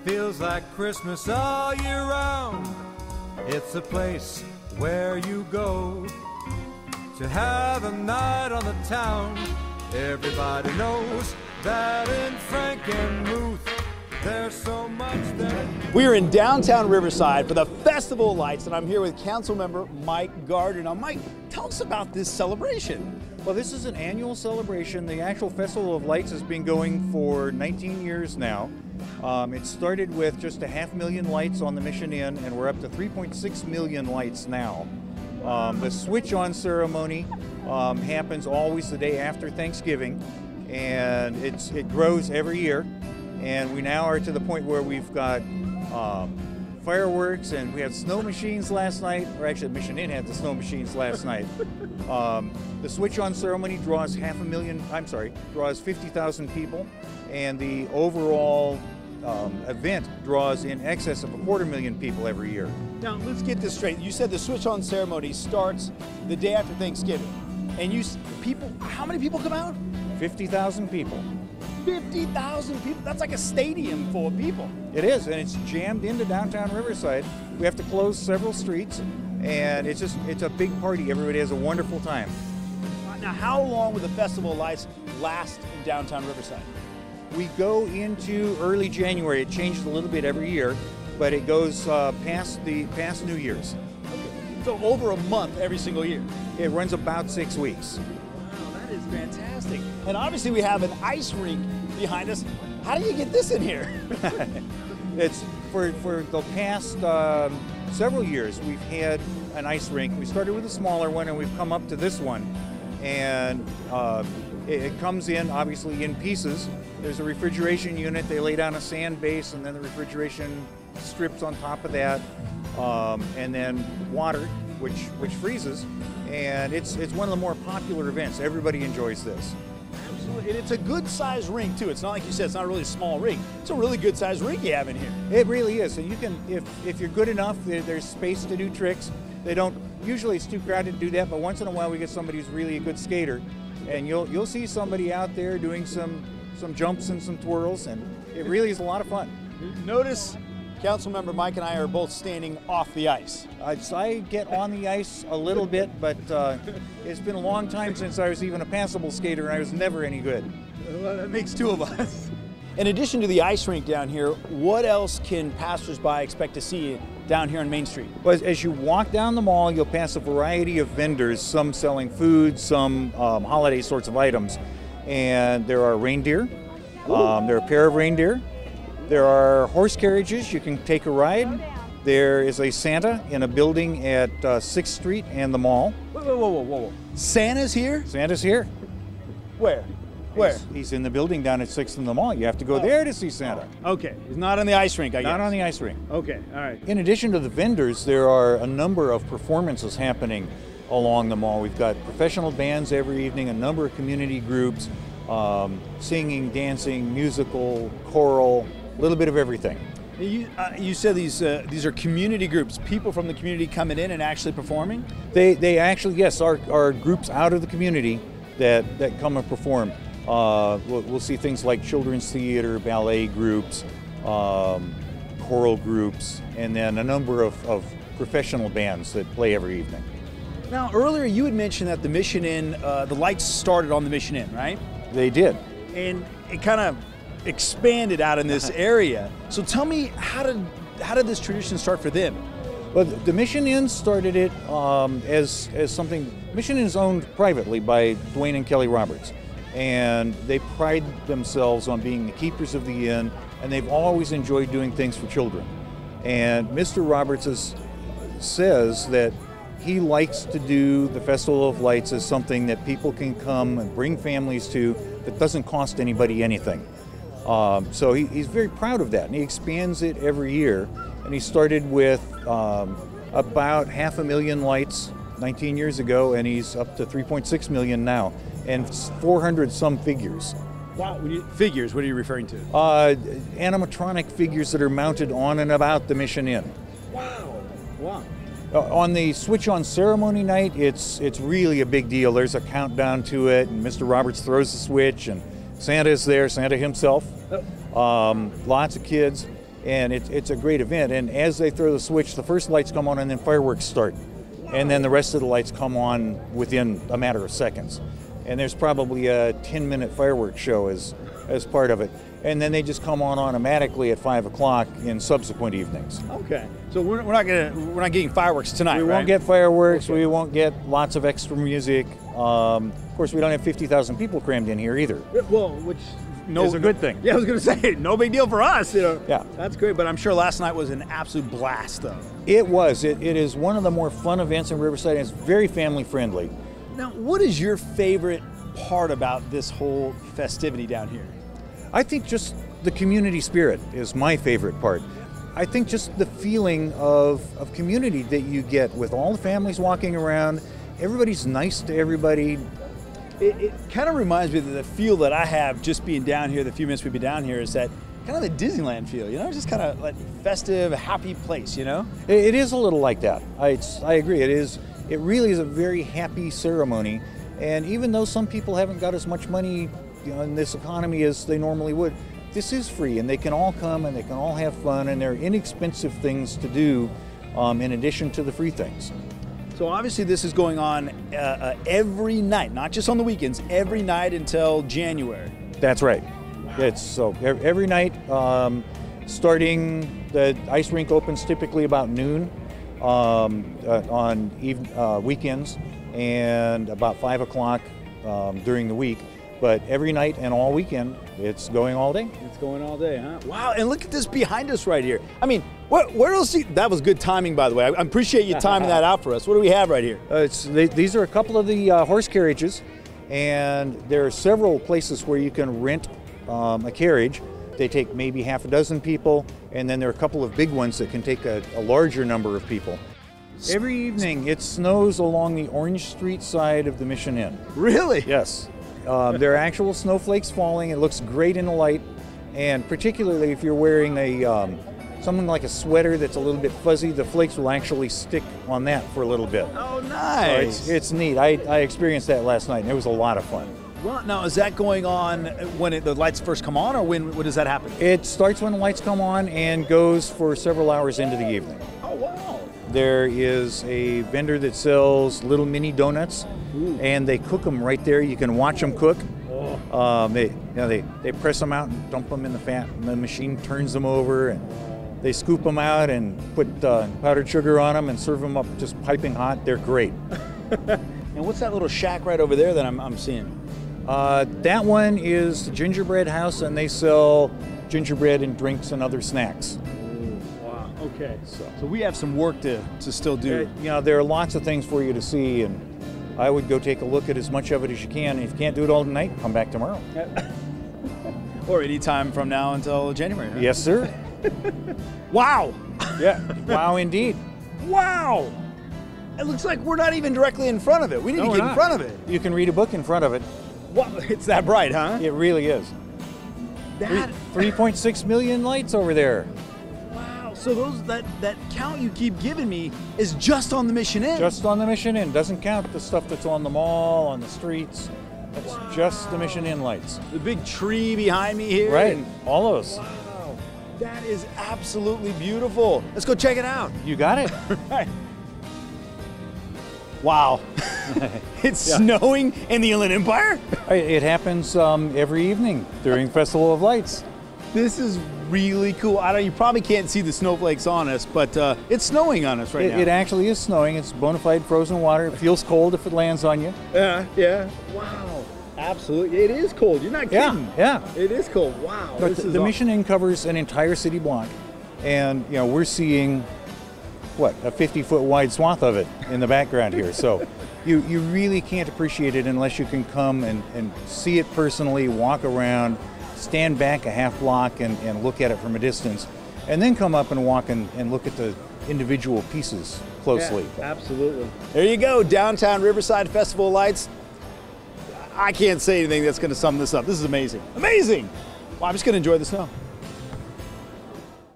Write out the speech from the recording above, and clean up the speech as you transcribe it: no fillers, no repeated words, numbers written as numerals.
feels like Christmas all year round. It's a place where you go to have a night on the town. Everybody knows that in Frank and Ruth, there's so much that... We are in downtown Riverside for the Festival of Lights, and I'm here with Councilmember Mike Gardner. Now, Mike, tell us about this celebration. Well, this is an annual celebration. The actual Festival of Lights has been going for 19 years now. It started with just 500,000 lights on the Mission Inn, and we're up to 3.6 million lights now. The switch-on ceremony happens always the day after Thanksgiving, and it grows every year. And we now are to the point where we've got fireworks, and we had snow machines last night, or actually Mission Inn had the snow machines last night. The switch-on ceremony draws 50,000 people, and the overall event draws in excess of 250,000 people every year. Now, let's get this straight. You said the switch-on ceremony starts the day after Thanksgiving, and how many people come out? 50,000 people. 50,000 people, that's like a stadium full of people. It is, and it's jammed into downtown Riverside. We have to close several streets, and it's a big party. Everybody has a wonderful time. Now, how long will the Festival of Lights last in downtown Riverside? We go into early January. It changes a little bit every year, but it goes past New Year's. Okay. So over a month every single year? It runs about 6 weeks. Wow, that is fantastic. And obviously we have an ice rink behind us. How do you get this in here? It's for the past several years we've had an ice rink. We started with a smaller one, and we've come up to this one, and it comes in obviously in pieces. There's a refrigeration unit. They lay down a sand base, and then the refrigeration strips on top of that, and then water, which freezes. And it's one of the more popular events. Everybody enjoys this. Absolutely. And it's a good sized rink too. It's not like you said, it's not really a small rink. It's a really good sized rink you have in here. It really is. And you can, if you're good enough, there's space to do tricks. Usually it's too crowded to do that, but once in a while we get somebody who's really a good skater, and you'll see somebody out there doing some jumps and some twirls, and it really is a lot of fun. Notice Councilmember Mike and I are both standing off the ice. I get on the ice a little bit, but it's been a long time since I was even a passable skater, and I was never any good. Well, that makes two of us. In addition to the ice rink down here, what else can passersby expect to see down here on Main Street? Well, as you walk down the mall, you'll pass a variety of vendors, some selling food, some holiday sorts of items. And there are reindeer, there are a pair of reindeer. There are horse carriages, you can take a ride. There is a Santa in a building at 6th Street and the mall. Whoa. Santa's here? Santa's here. Where? Where? He's in the building down at 6th and the mall. You have to go there to see Santa. Okay, he's not on the ice rink, I guess. Not on the ice rink. Okay, all right. In addition to the vendors, there are a number of performances happening along the mall. We've got professional bands every evening, a number of community groups, singing, dancing, musical, choral, a little bit of everything. You said these are community groups, people from the community coming in and actually performing? They actually, yes, are groups out of the community that come and perform. We'll see things like children's theater, ballet groups, choral groups, and then a number of professional bands that play every evening. Now, earlier you had mentioned that the Mission Inn, the lights started on the Mission Inn, right? They did. And it kind of expanded out in this area. So tell me, how did this tradition start for them? Well, the Mission Inn started it as something. Mission Inn is owned privately by Dwayne and Kelly Roberts, and they pride themselves on being the keepers of the inn, and they've always enjoyed doing things for children. And Mr. Roberts says that he likes to do the Festival of Lights as something that people can come and bring families to that doesn't cost anybody anything. So he's very proud of that, and he expands it every year. And he started with about 500,000 lights 19 years ago, and he's up to 3.6 million now, and 400 some figures. Wow, figures, what are you referring to? Animatronic figures that are mounted on and about the Mission Inn. Wow. On the switch-on ceremony night, it's really a big deal. There's a countdown to it, and Mr. Roberts throws the switch, and Santa is there, Santa himself. Lots of kids. And it's a great event. And as they throw the switch, the first lights come on and then fireworks start. And then the rest of the lights come on within a matter of seconds. And there's probably a 10-minute fireworks show as part of it. And then they just come on automatically at 5 o'clock in subsequent evenings. Okay. So we're not getting fireworks tonight, We right? won't get fireworks. Okay. We won't get lots of extra music. Of course, we don't have 50,000 people crammed in here either. Well, which Is a good thing. Yeah, I was going to say, no big deal for us. Yeah. That's great. But I'm sure last night was an absolute blast, though. It was. It is one of the more fun events in Riverside, and it's very family friendly. Now, what is your favorite part about this whole festivity down here? I think just the community spirit is my favorite part. I think just the feeling of community that you get with all the families walking around. Everybody's nice to everybody. It kind of reminds me of the feel that I have just being down here, the few minutes we've been down here, is that kind of the Disneyland feel, just kind of like festive, happy place, It is a little like that. I agree. It is. It really is a very happy ceremony. And even though some people haven't got as much money in this economy as they normally would, this is free, and they can all come and they can all have fun, and they're inexpensive things to do in addition to the free things. So obviously this is going on every night, not just on the weekends, every night until January. That's right. It's so every night, starting the ice rink opens typically about noon on weekends, and about 5 o'clock during the week. But every night and all weekend, it's going all day. It's going all day, huh? Wow, and look at this behind us right here. I mean, where else? That was good timing, by the way. I appreciate you timing that out for us. What do we have right here? These are a couple of the horse carriages, and there are several places where you can rent a carriage. They take maybe half a dozen people, and then there are a couple of big ones that can take a larger number of people. Every evening, it snows along the Orange Street side of the Mission Inn. Really? Yes. There are actual snowflakes falling. It looks great in the light, and particularly if you're wearing something like a sweater that's a little bit fuzzy, the flakes will actually stick on that for a little bit. Oh, nice. So it's neat. I experienced that last night, and it was a lot of fun. Well, now, is that going on when the lights first come on, or when does that happen? It starts when the lights come on and goes for several hours into the evening. Oh, wow. There is a vendor that sells little mini donuts, and they cook them right there. You can watch them cook. They press them out and dump them in the fat, and the machine turns them over, and they scoop them out and put powdered sugar on them and serve them up just piping hot. They're great. And what's that little shack right over there that I'm seeing? That one is the Gingerbread House, and they sell gingerbread and drinks and other snacks. Wow. Okay. So we have some work to still do. There are lots of things for you to see, and I would go take a look at as much of it as you can. If you can't do it all tonight, come back tomorrow. Or any time from now until January. Huh? Yes, sir. Wow. Yeah. Wow, indeed. Wow. It looks like we're not even directly in front of it. We need to get in front of it. You can read a book in front of it. Wow. It's that bright, huh? It really is. 3.6 million lights over there. Wow. So that count you keep giving me is just on the Mission Inn. Just on the Mission Inn. Doesn't count the stuff that's on the mall, on the streets. That's just the Mission Inn lights. The big tree behind me here. Right. All those. Wow. That is absolutely beautiful. Let's go check it out. You got it. Right. Wow. It's snowing in the Inland Empire? It happens every evening during Festival of Lights. This is really cool. You probably can't see the snowflakes on us, but it's snowing on us right now. It actually is snowing. It's bona fide frozen water. It feels cold if it lands on you. Yeah. Wow. Absolutely. It is cold. You're not kidding. Yeah. It is cold. Wow. But the Mission Inn covers an entire city block, and we're seeing a 50-foot wide swath of it in the background here. So you really can't appreciate it unless you can come and see it personally, walk around, stand back a half block and look at it from a distance, and then come up and walk and look at the individual pieces closely. Yeah, absolutely. There you go, Downtown Riverside Festival of Lights. I can't say anything that's going to sum this up. This is amazing. Amazing! Well, I'm just going to enjoy the snow.